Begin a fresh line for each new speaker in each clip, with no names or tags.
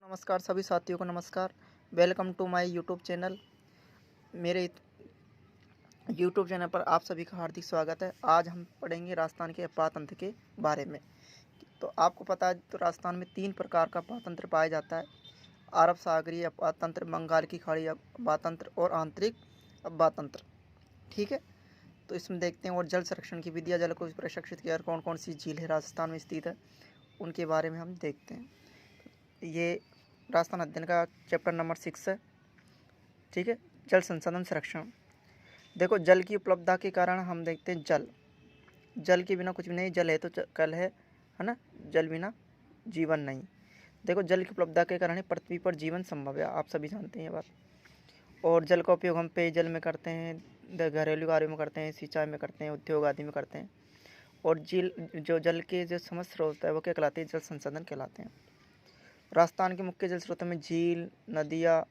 नमस्कार सभी साथियों को नमस्कार। Welcome to my YouTube channel. मेरे यूट्यूब चैनल पर आप सभी का हार्दिक स्वागत है। आज हम पढ़ेंगे राजस्थान के अपातंत्र के बारे में। तो आपको पता है तो राजस्थान में 3 प्रकार का अपातंत्र पाया जाता है। अरब सागरीय अपातंत्र, बंगाल की खाड़ी अपातंत्र और आंतरिक अपातंत्र। ठीक है, तो इसमें देखते हैं। और जल संरक्षण की विधियाँ, जल को प्रशिक्षित किया, कौन कौन सी झील है राजस्थान में स्थित है, उनके बारे में हम देखते हैं। ये राजस्थान अध्ययन का चैप्टर नंबर 6 है। ठीक है, जल संसाधन संरक्षण। देखो, जल की उपलब्धता के कारण हम देखते हैं जल के बिना कुछ भी नहीं। जल है तो कल है ना। जल बिना जीवन नहीं। देखो, जल की उपलब्धता के कारण ही पृथ्वी पर जीवन संभव है, आप सभी जानते हैं ये बात। और जल का उपयोग हम पेयजल में करते हैं, घरेलू कार्यों में करते हैं, सिंचाई में करते हैं, उद्योग आदि में करते हैं। और जो जल के जो समस्त स्रोत है वो क्या कहलाते हैं? जल संसाधन कहलाते हैं। राजस्थान के मुख्य जल स्रोतों में झील, नदियाँ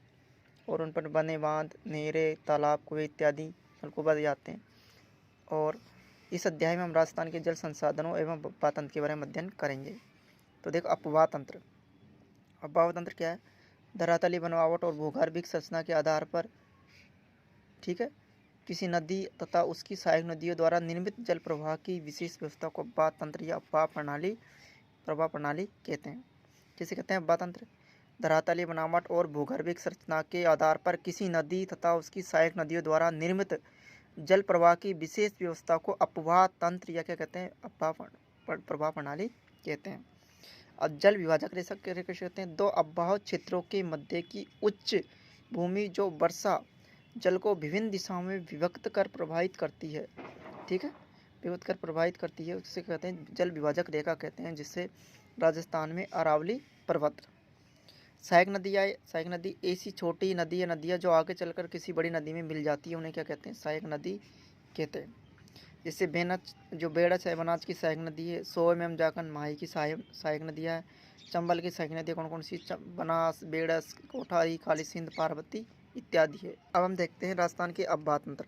और उन पर बने बांध, नहरें, तालाब, कुएं इत्यादि जल को बताए जाते हैं। और इस अध्याय में हम राजस्थान के जल संसाधनों एवं अपवाह तंत्र के बारे में अध्ययन करेंगे। तो देखो, अपवाह तंत्र क्या है? धरातलीय बनावट और भूगर्भिक संरचना के आधार पर, ठीक है, किसी नदी तथा उसकी सहायक नदियों द्वारा निर्मित जल प्रवाह की विशेष व्यवस्था को अपवाह तंत्र या प्रवाह प्रणाली कहते हैं। किसे कहते हैं? अपवाह तंत्र। धरातलीय बनावट और भूगर्भिक संरचना के आधार पर किसी नदी तथा उसकी सहायक नदियों द्वारा निर्मित जल प्रवाह की विशेष व्यवस्था को अपवाह तंत्र या क्या कहते हैं? अपवाह प्रवाह प्रणाली कहते हैं। अब जल विभाजक रेखा कैसे कहते हैं? 2 अपवाह क्षेत्रों के मध्य की उच्च भूमि जो वर्षा जल को विभिन्न दिशाओं में विभक्त कर प्रभावित करती है। ठीक है, विभक्त कर प्रभावित करती है, उससे कहते हैं जल विभाजक रेखा कहते हैं। जिससे राजस्थान में अरावली पर्वत। सहायक नदी ऐसी छोटी नदी या नदियाँ जो आगे चलकर किसी बड़ी नदी में मिल जाती है, उन्हें क्या कहते हैं? सहायक नदी कहते हैं। जैसे बेड़च है, बनास की सहायक नदी है। सोय में हम जाकर माही की सहायक नदियाँ है। चंबल की सहायक नदियाँ कौन कौन सी? बनास, बेड़स, कोठारी, काली सिंध, पार्वती इत्यादि है। अब हम देखते हैं राजस्थान के अपवाह तंत्र।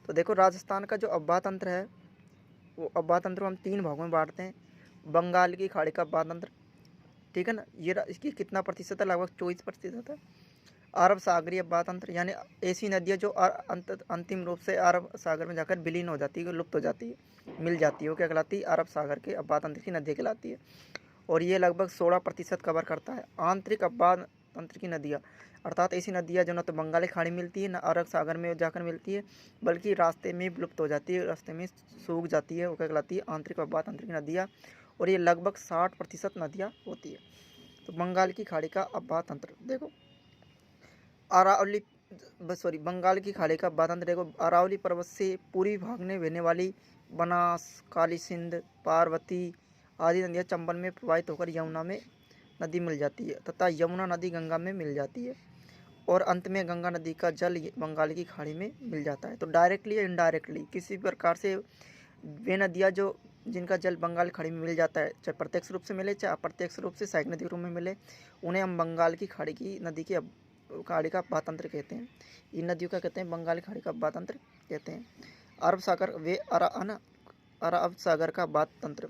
तो देखो, राजस्थान का जो अपवाह तंत्र है वो अपवाह तंत्र को हम 3 भागों में बांटते हैं। बंगाल की खाड़ी का अपवाह तंत्र, ठीक है ना, ये इसकी कितना प्रतिशत है? लगभग 24% है। अरब सागरीय अपवाह तंत्र, यानी ऐसी नदियाँ जो अंतिम रूप से अरब सागर में जाकर विलीन हो जाती है, लुप्त हो जाती है, मिल जाती है, वो क्या कहलाती है? अरब सागर के अपवाह तंत्र की नदियाँ कहलाती है। और ये लगभग 16% कवर करता है। आंतरिक अपवाह तंत्र की नदियाँ, अर्थात ऐसी नदियाँ जो न तो बंगाल की खाड़ी मिलती है, न अरब सागर में जाकर मिलती है, बल्कि रास्ते में विलुप्त हो जाती है, रास्ते में सूख जाती है, वो क्या कहलाती है? आंतरिक अपवाह तंत्र की नदियाँ। और ये लगभग 60% नदियाँ होती है। तो बंगाल की खाड़ी का अपवाह तंत्र देखो, बंगाल की खाड़ी का अपवाह तंत्र देखो, अरावली पर्वत से पूर्वी भाग में बहने वाली बनास, काली सिंध, पार्वती आदि नदियाँ चंबल में प्रवाहित होकर यमुना में नदी मिल जाती है, तथा यमुना नदी गंगा में मिल जाती है। और अंत में गंगा नदी का जल बंगाल की खाड़ी में मिल जाता है। तो डायरेक्टली या इनडायरेक्टली किसी प्रकार से वे नदियाँ जो जिनका जल बंगाल की खाड़ी में मिल जाता है, चाहे प्रत्यक्ष रूप से मिले चाहे अप्रत्यक्ष रूप से सहायक नदी के रूप में मिले, उन्हें हम बंगाल की खाड़ी की नदी की खाड़ी का अपवाह तंत्र कहते हैं। इन नदियों का कहते हैं बंगाल की खाड़ी का अपवाह तंत्र कहते हैं। अरब सागर का अपवाह तंत्र,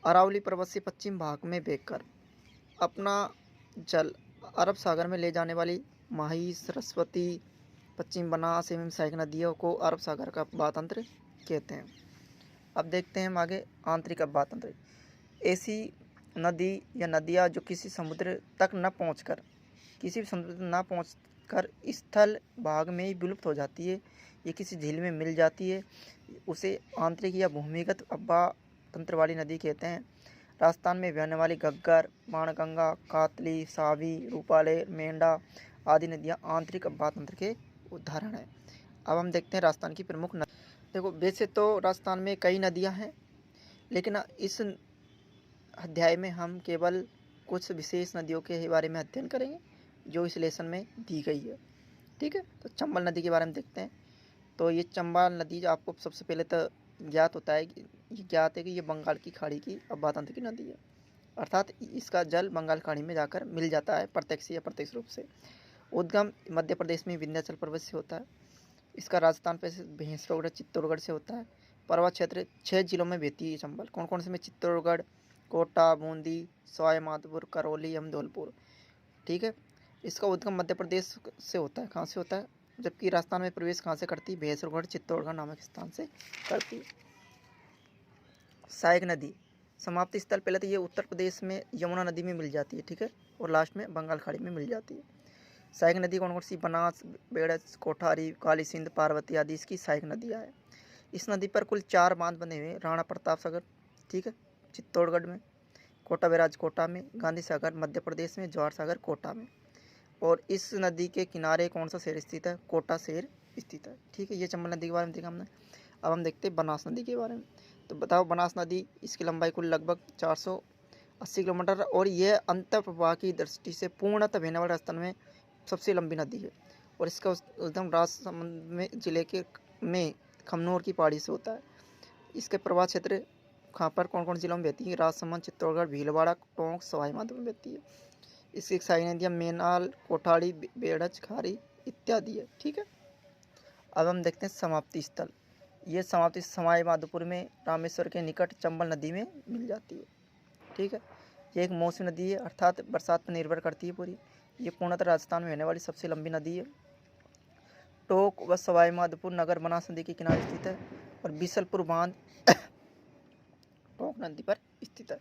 अरावली पर्वत से पश्चिम भाग में बहकर अपना जल अरब सागर में ले जाने वाली माही, सरस्वती, पश्चिम बनास एवं सहायक नदियों को अरब सागर का अपवाह तंत्र कहते हैं। अब देखते हैं हम आगे आंतरिक अपवाह तंत्र। ऐसी नदी या नदियाँ जो किसी भी समुद्र तक न पहुंचकर स्थल भाग में ही विलुप्त हो जाती है, ये किसी झील में मिल जाती है, उसे आंतरिक या भूमिगत अपवाह तंत्र वाली नदी कहते हैं। राजस्थान में बहने वाली घग्गर, बाणगंगा, कातली, सावी, रूपाले, मेंढा आदि नदियाँ आंतरिक अपवाह तंत्र के उदाहरण हैं। अब हम देखते हैं राजस्थान की प्रमुख नदी। देखो, वैसे तो राजस्थान में कई नदियाँ हैं, लेकिन इस अध्याय में हम केवल कुछ विशेष नदियों के बारे में अध्ययन करेंगे जो इस लेसन में दी गई है। ठीक है, तो चंबल नदी के बारे में देखते हैं। तो ये चंबल नदी जो आपको सबसे पहले तो ज्ञात है कि ये बंगाल की खाड़ी की अपवाह तंत्र की नदी है, अर्थात इसका जल बंगाल खाड़ी में जाकर मिल जाता है प्रत्यक्ष या अप्रत्यक्ष रूप से। उद्गम मध्य प्रदेश में विंध्याचल पर्वत से होता है। इसका राजस्थान पे भैंसरोगढ़, चित्तौड़गढ़ से होता है। पर्वत क्षेत्र 6 जिलों में बहती है चंबल। कौन कौन से में? चित्तौड़गढ़, कोटा, बूंदी, सवाई माधोपुर, करौली एवं धौलपुर। ठीक है। इसका उद्गम मध्य प्रदेश से होता है। कहाँ से होता है? जबकि राजस्थान में प्रवेश कहाँ से करती है? भैंसुरगढ़ चित्तौड़गढ़ नामक स्थान से करती है। सहायक नदी समाप्ति स्थल, पहले तो ये उत्तर प्रदेश में यमुना नदी में मिल जाती है, ठीक है, और लास्ट में बंगाल खाड़ी में मिल जाती है। सहायक नदी कौन कौन सी? बनास, बेड़च, कोठारी, काली सिंध, पार्वती आदि इसकी सहायक नदियाँ है। इस नदी पर कुल 4 बांध बने हुए हैं। राणा प्रताप सागर, ठीक है, चित्तौड़गढ़ में, कोटा बैराज कोटा में, गांधी सागर मध्य प्रदेश में, जवाहर सागर कोटा में। और इस नदी के किनारे कौन सा शहर स्थित है? कोटा शहर स्थित है, ठीक है। ये चंबल नदी के बारे में देखा हमने। अब हम देखते हैं बनास नदी के बारे में। तो बताओ, बनास नदी, इसकी लंबाई कुल लगभग 480 किलोमीटर और यह अंतर प्रवाह की दृष्टि से पूर्णतः बहने वाले राजस्थान में सबसे लंबी नदी है। और इसका उद्गम राजसमंद में जिले के में खमनोर की पहाड़ी से होता है। इसके प्रवाह क्षेत्र कहाँ पर कौन कौन जिलों में बहती है? राजसमंद, चित्तौड़गढ़, भीलवाड़ा, टोंक, सवाई माधोपुर में बहती है। इसकी सहायक नदियाँ मेनाल, कोठाड़ी, बेड़च, खारी इत्यादि है, ठीक है। अब हम देखते हैं समाप्ति स्थल। ये समाप्ति सवाई माधोपुर में रामेश्वर के निकट चंबल नदी में मिल जाती है, ठीक है। ये एक मौसमी नदी है, अर्थात बरसात पर निर्भर करती है पूरी। ये पूर्णतः राजस्थान में रहने वाली सबसे लंबी नदी है। टोंक व सवाई माधोपुर नगर बनास नदी के किनारे स्थित है और बीसलपुर बांध टोंक नदी पर स्थित है,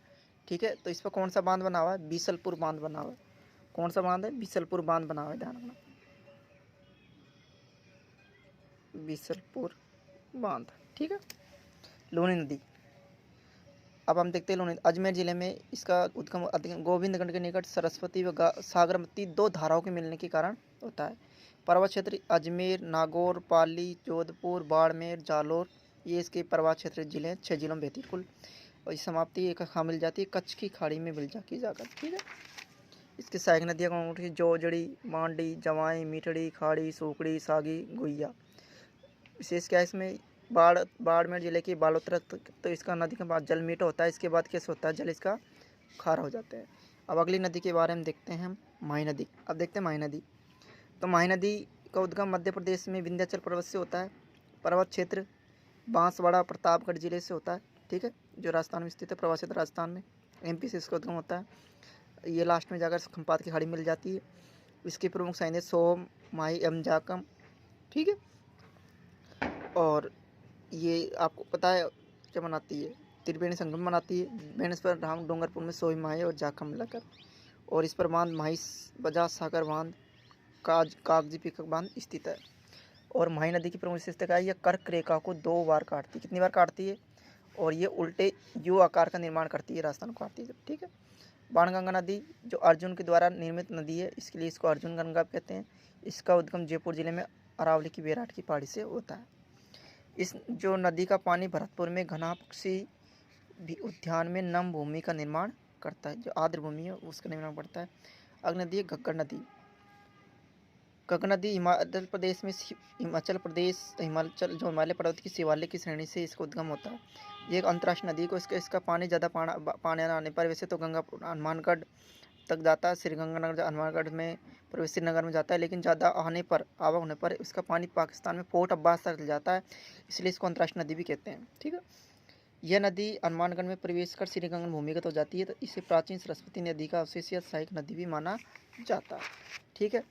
ठीक है। तो इस पर कौन सा बांध बना हुआ है? बीसलपुर बांध बना हुआ है। कौन सा बांध है? बीसलपुर बांध बना हुआ है, ध्यान रखना, बीसलपुर बांध, ठीक है। लूनी नदी, अब हम देखते हैं लूनी अजमेर जिले में इसका उद्गम गोविंदगढ़ के निकट सरस्वती व सागरमती 2 धाराओं के मिलने के कारण होता है। पर्वत क्षेत्र अजमेर, नागौर, पाली, जोधपुर, बाड़मेर, जालोर, ये इसके पर्वत क्षेत्र जिले हैं। 6 जिलों में बहती कुल। और इस समाप्ति एक कहाँ मिल जाती है? कच्छ की खाड़ी में मिल जाती जाकर, ठीक है। इसकी सहायक नदियाँ कौन सी? जोजड़ी, मांडी, जवाई, मीठड़ी, खाड़ी, सूकड़ी, सागी, गुइया। विशेष क्या है इसमें? बाड़मेर जिले की बालोतरा, तो इसका नदी के बाद जल मीठा होता है, इसके बाद कैसे होता है? जल इसका खारा हो जाता है। अब अगली नदी के बारे में देखते हैं हम, माही नदी। अब देखते हैं माही नदी। तो माही नदी का उद्गम मध्य प्रदेश में विंध्याचल पर्वत से होता है। पर्वत क्षेत्र बांसवाड़ा, प्रतापगढ़ जिले से होता है, ठीक है, जो राजस्थान में स्थित है। प्रवाह क्षेत्र राजस्थान में, MP से इसका उद्गम होता है। ये लास्ट में जाकर खंपात की खाड़ी मिल जाती है। इसकी प्रमुख साइन है सोम, माही एवं जाकम, ठीक है। और ये आपको पता है क्या बनाती है? त्रिवेणी संगम बनाती है। बेणेश्वर धाम, डूंगरपुर में सोई माही और जाखम मिलाकर। और इस पर बांध माही बजा सागर बांध, कागजी पिकक बांध स्थित है। और माही नदी की प्रमुख विशेषता क्या है? यह कर्क रेखा को 2 बार काटती है। कितनी बार काटती है? और ये उल्टे यू आकार का निर्माण करती है, राजस्थान को काटती है जब, ठीक है। बाणगंगा नदी जो अर्जुन के द्वारा निर्मित नदी है, इसके लिए इसको अर्जुन गंगा कहते हैं। इसका उद्गम जयपुर जिले में अरावली की बेराट की पहाड़ी से होता है। इस जो नदी का पानी भरतपुर में घना पक्षी भी उद्यान में नम भूमि का निर्माण करता है, जो आर्द्र भूमि है उसका निर्माण करता है। अगली नदी है घग्गर नदी। घग्गर नदी हिमाचल प्रदेश में हिमाचल जो हिमालय पर्वत की शिवालय की श्रेणी से इसका उद्गम होता है। ये एक अंतर्राष्ट्रीय नदी को इसका पानी ज़्यादा पानी आने पर वैसे तो गंगा हनुमानगढ़ तक जाता है, श्रीगंगानगर हनुमानगढ़ में प्रवेश श्रीनगर में जाता है, लेकिन ज़्यादा आवक होने पर इसका पानी पाकिस्तान में फोर्ट अब्बास तक जाता है, इसलिए इसको अंतर्राष्ट्रीय नदी भी कहते हैं, ठीक है। यह नदी हनुमानगढ़ में प्रवेश कर श्रीगंगा भूमिगत हो जाती है, तो इसे प्राचीन सरस्वती नदी का अवशेष या सहायक नदी भी माना जाता है, ठीक है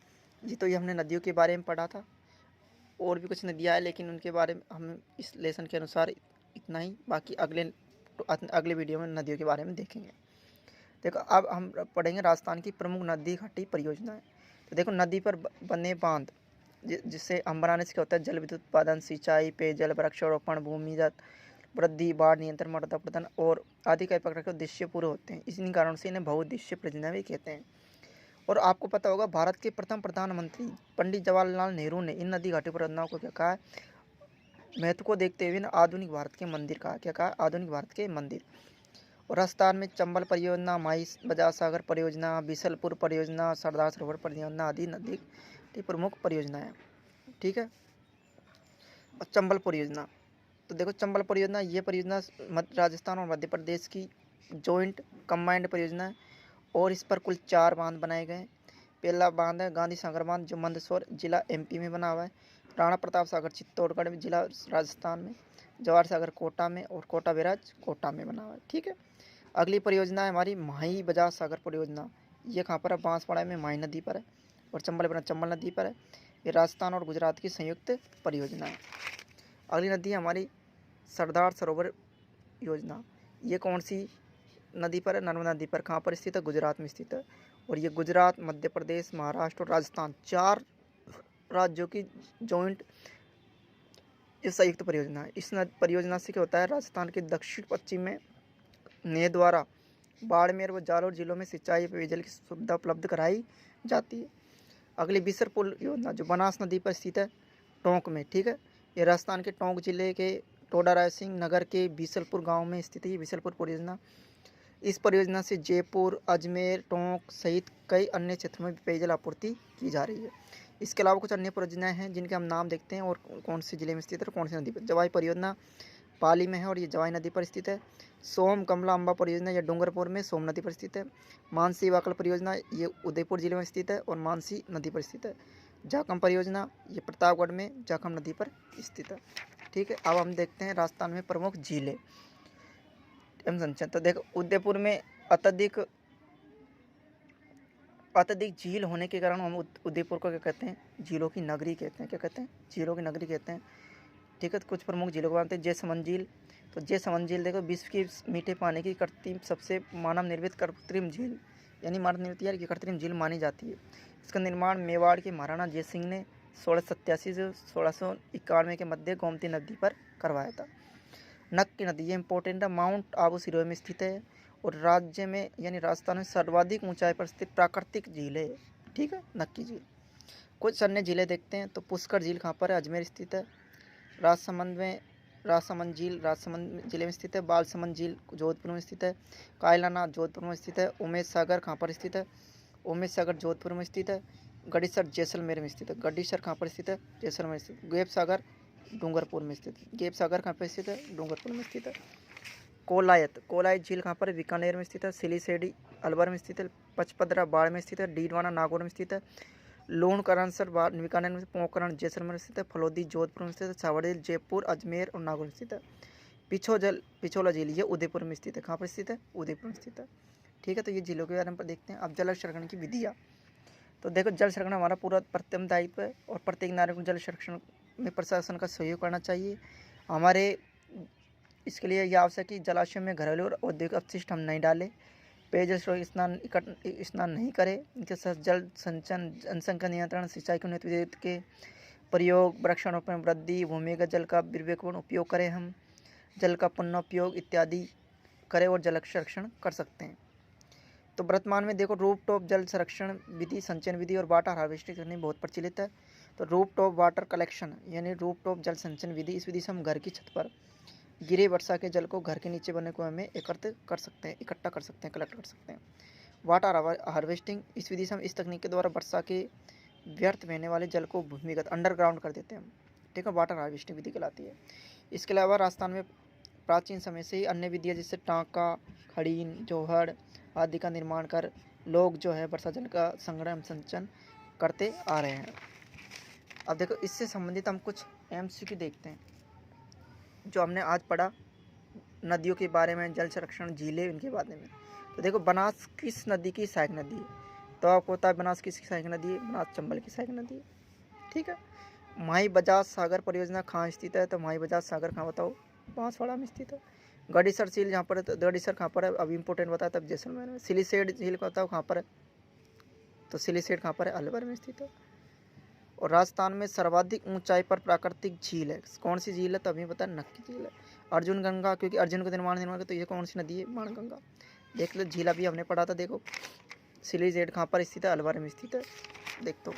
जी। तो ये हमने नदियों के बारे में पढ़ा था। और भी कुछ नदियाँ हैं, लेकिन उनके बारे में हम इस लेसन के अनुसार इतना ही। बाकी अगले वीडियो में नदियों के बारे में देखेंगे। देखो, अब हम पढ़ेंगे राजस्थान की प्रमुख नदी घाटी परियोजनाएं। तो देखो, नदी पर बने बांध जिससे हम बनाने से क्या होता है? जल विद्युत उत्पादन, सिंचाई, पेयजल, वृक्षारोपण, भूमिगत वृद्धि, बाढ़ नियंत्रण, मृदा प्रदान और आदि का प्रकार के उद्देश्य पूरे होते हैं। इसी कारण से इन्हें बहुउद्देशीय परियोजना भी कहते हैं। और आपको पता होगा, भारत के प्रथम प्रधानमंत्री पंडित जवाहरलाल नेहरू ने इन नदी घाटी परियोजनाओं को क्या कहा? महत्व को देखते हुए आधुनिक भारत के मंदिर कहा। क्या कहा? आधुनिक भारत के मंदिर। और राजस्थान में चंबल परियोजना, माही बजाज सागर परियोजना, बीसलपुर परियोजना, सरदार सरोवर परियोजना आदि नदी की प्रमुख परियोजनाएं हैं, ठीक है। और चंबल परियोजना, तो देखो, चंबल परियोजना ये परियोजना राजस्थान और मध्य प्रदेश की जॉइंट कंबाइंड परियोजना है। और इस पर कुल 4 बांध बनाए गए हैं। पहला बांध है गांधी सागर बांध, जो मंदसौर जिला MP में बना हुआ है। राणा प्रताप सागर चित्तौड़गढ़ में जिला राजस्थान में, जवाहर सागर कोटा में और कोटा बैराज कोटा में बना हुआ है, ठीक है। अगली परियोजना है हमारी माही बजाज सागर परियोजना। ये कहाँ पर है? बांसवाड़ा में माही नदी पर है और चंबल नदी पर है। ये राजस्थान और गुजरात की संयुक्त परियोजना है। अगली नदी है हमारी सरदार सरोवर योजना। ये कौन सी नदी पर है? नर्मदा नदी पर। कहाँ पर स्थित है? गुजरात में स्थित है। और ये गुजरात, मध्य प्रदेश, महाराष्ट्र और राजस्थान 4 राज्यों की जॉइंट ये संयुक्त परियोजना है। इस परियोजना से क्या होता है? राजस्थान के दक्षिण पश्चिम में नेहद्वारा, बाड़मेर व जालौर जिलों में सिंचाई पेयजल की सुविधा उपलब्ध कराई जाती है। अगली बीसर पुल योजना जो बनास नदी पर स्थित है टोंक में, ठीक है। ये राजस्थान के टोंक जिले के टोडा राय सिंह नगर के बीसलपुर गांव में स्थित है बीसलपुर परियोजना। इस परियोजना से जयपुर, अजमेर, टोंक सहित कई अन्य क्षेत्रों में पेयजल आपूर्ति की जा रही है। इसके अलावा कुछ अन्य परियोजनाएं हैं जिनके हम नाम देखते हैं और कौन से जिले में स्थित है और कौन सी नदी पर। जवाई परियोजना पाली में है और ये जवाई नदी पर स्थित है। सोम कमला अम्बा परियोजना ये डूंगरपुर में सोम नदी पर स्थित है। मानसी वाकल परियोजना ये उदयपुर जिले में स्थित है और मानसी नदी पर स्थित है। जाखम परियोजना ये प्रतापगढ़ में जाखम नदी पर स्थित है, ठीक है। अब हम देखते हैं राजस्थान में प्रमुख झीलें एवं संचयन। तो देखो उदयपुर में अत्यधिक झील होने के कारण हम उदयपुर को क्या कहते हैं? झीलों की नगरी कहते हैं। क्या कहते हैं? झीलों की नगरी कहते हैं, ठीक है। तो कुछ प्रमुख झीलों को मानते हैं। जयसमंद झील, तो जयसमंद झील देखो विश्व की मीठे पानी की कृत्रिम सबसे मानव निर्मित कृत्रिम झील यानी मानव निर्मित यार की कृत्रिम झील मानी जाती है। इसका निर्माण मेवाड़ के महाराणा जय सिंह ने 1687 से 1691 के मध्य गोमती नदी पर करवाया था। नक की नदी ये इंपॉर्टेंट है, माउंट आबू सिरोही में स्थित है और राज्य में यानी राजस्थान में सर्वाधिक ऊंचाई पर स्थित प्राकृतिक झील है, ठीक है, नक की झील। कुछ अन्य झीलें देखते हैं। तो पुष्कर झील कहाँ पर है? अजमेर स्थित है। राजसमंद झील राजसमंद जिले में स्थित है। बालसमंद झील जोधपुर में स्थित है। कायलाना जोधपुर में स्थित है। उमेश सागर कहाँ पर स्थित है? उमेश सागर जोधपुर में स्थित है। गड़ीसर जैसलमेर में स्थित है। गड़ीसर कहाँ पर स्थित है? जैसलमेर स्थित। गेप सागर डूंगरपुर में स्थित है। गेप सागर कहाँ पर स्थित है? डूंगरपुर में स्थित है। कोलायत झील कहाँ पर है? बीकानेर में स्थित है। सिलीसेडी अलवर में स्थित है। पचपदरा बाढ़ में स्थित है। डीडवाना नागौर में स्थित है। लूणकरणसर बीकानेर में, पोखरण जैसलमेर में स्थित है। फलोदी जोधपुर में स्थित है। सावरझील जयपुर, अजमेर और नागौर में स्थित है। पिछोला झील ये उदयपुर में स्थित है। कहाँ पर स्थित है? उदयपुर में स्थित है, ठीक है। तो ये झीलों के बारे में देखते हैं। अब जल संरक्षण की विधियाँ। तो देखो जल संरक्षण हमारा पूरा प्रथम दायित्व है और प्रत्येक नागरिक को जल संरक्षण में प्रशासन का सहयोग करना चाहिए। हमारे इसके लिए यह आवश्यक है कि जलाशयों में घरेलू और औद्योगिक अपशिष्ट हम नहीं डालें। पेयजल स्रोत स्नान नहीं करें। इनके साथ जल संचयन, जनसंख्या नियंत्रण, सिंचाई के उन्नत विधि के प्रयोग, वृक्षारोपण, वृद्धि, भूमिगत जल का विवेकपूर्ण उपयोग करें, हम जल का पुनः इत्यादि करें और जल संरक्षण कर सकते हैं। तो वर्तमान में देखो रूफ टॉप जल संरक्षण विधि, संचयन विधि और वाटर हार्वेस्टिंग करनी बहुत प्रचलित है। तो रूफ टॉप वाटर कलेक्शन यानी रूफ टॉप जल संचयन विधि, इस विधि से हम घर की छत पर गिरे वर्षा के जल को घर के नीचे बने कुएं में इकट्ठा कर सकते हैं, कलेक्ट कर सकते हैं। वाटर हार्वेस्टिंग, इस विधि से हम इस तकनीक के द्वारा वर्षा के व्यर्थ बहने वाले जल को भूमिगत अंडरग्राउंड कर देते हैं, ठीक है। वाटर हार्वेस्टिंग विधि कहलाती है। इसके अलावा राजस्थान में प्राचीन समय से ही अन्य विधियाँ जैसे टाँका, खड़ीन, जोहड़ आदि का निर्माण कर लोग जो है वर्षा जल का संग्रह संचयन करते आ रहे हैं। अब देखो इससे संबंधित हम कुछ MCQ देखते हैं जो हमने आज पढ़ा नदियों के बारे में, जल संरक्षण, झीलें, इनके बारे में। तो देखो बनास किस नदी की सहायक नदी है? तो आपको पता है बनास किसकी सहायक नदी है? बनास चंबल की सहायक नदी है, ठीक है। माही बजाज सागर परियोजना कहाँ स्थित है? तो माही बजाज सागर कहाँ बताओ? बांसवाड़ा में स्थित है। गड़ीसर झील जहाँ पर है, तो गड़ीसर कहाँ पर है? अभी इंपॉर्टेंट बताया तब जैसलमेर में। सिलीसेड झील का बताओ कहाँ पर है? तो सिलीसेड कहाँ पर है? अलवर में स्थित है। और राजस्थान में सर्वाधिक ऊंचाई पर प्राकृतिक झील है, कौन सी झील है? तो अभी पता है नक की झील है। अर्जुन गंगा, क्योंकि अर्जुन को निर्माण तो ये कौन सी नदी है? बाणगंगा। देख लो झील अभी हमने पढ़ा था। देखो सिलीसेड कहाँ पर स्थित है? अलवर में स्थित है। देख तो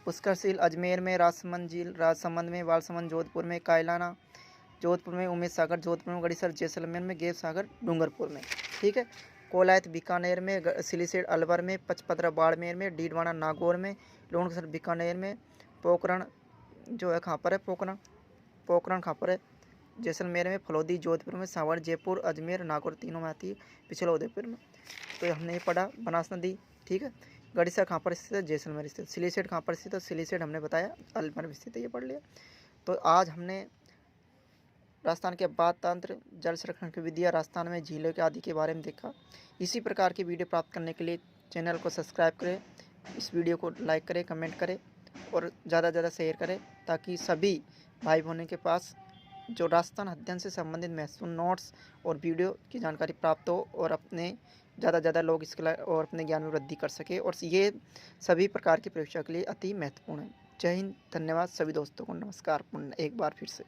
पुष्कर झील अजमेर में, राजसमंद झील राजसमंद में, बालसमंद जोधपुर में, कायलाना जोधपुर में, उमेश सागर जोधपुर में, गड़ीसर जैसलमेर में, गेप सागर डूंगरपुर में, ठीक है। कोलायत बीकानेर में, सिलीसेड अलवर में, पचपदरा बाड़मेर में, डीडवाना नागौर में, लूणकरणसर बीकानेर में, पोखरण जो है कहाँ पर है? पोखरण कहाँ पर है? जैसलमेर में, फलोदी जोधपुर में, सावर जयपुर, अजमेर, नागौर तीनों में आती है, पिछला उदयपुर में। तो हमने ये पढ़ा बनास नदी, ठीक है। गड़ीसर कहाँ पर स्थित है? जैसलमेर स्थित। सिलीसेड कहाँ पर स्थित है? सिलीसेड हमने बताया अलवर में स्थित है, ये पढ़ लिया। तो आज हमने राजस्थान के बात तंत्र, जल संरक्षण की विधियाँ, राजस्थान में झीलों के आदि के बारे में देखा। इसी प्रकार की वीडियो प्राप्त करने के लिए चैनल को सब्सक्राइब करें, इस वीडियो को लाइक करें, कमेंट करें और ज़्यादा से ज़्यादा शेयर करें, ताकि सभी भाई बहनों के पास जो राजस्थान अध्ययन से संबंधित महत्वपूर्ण नोट्स और वीडियो की जानकारी प्राप्त हो और अपने ज़्यादा से ज़्यादा लोग इसके और अपने ज्ञान में वृद्धि कर सके। और ये सभी प्रकार की परीक्षा के लिए अति महत्वपूर्ण है। जय हिंद, धन्यवाद सभी दोस्तों को, नमस्कार पुनः एक बार फिर से।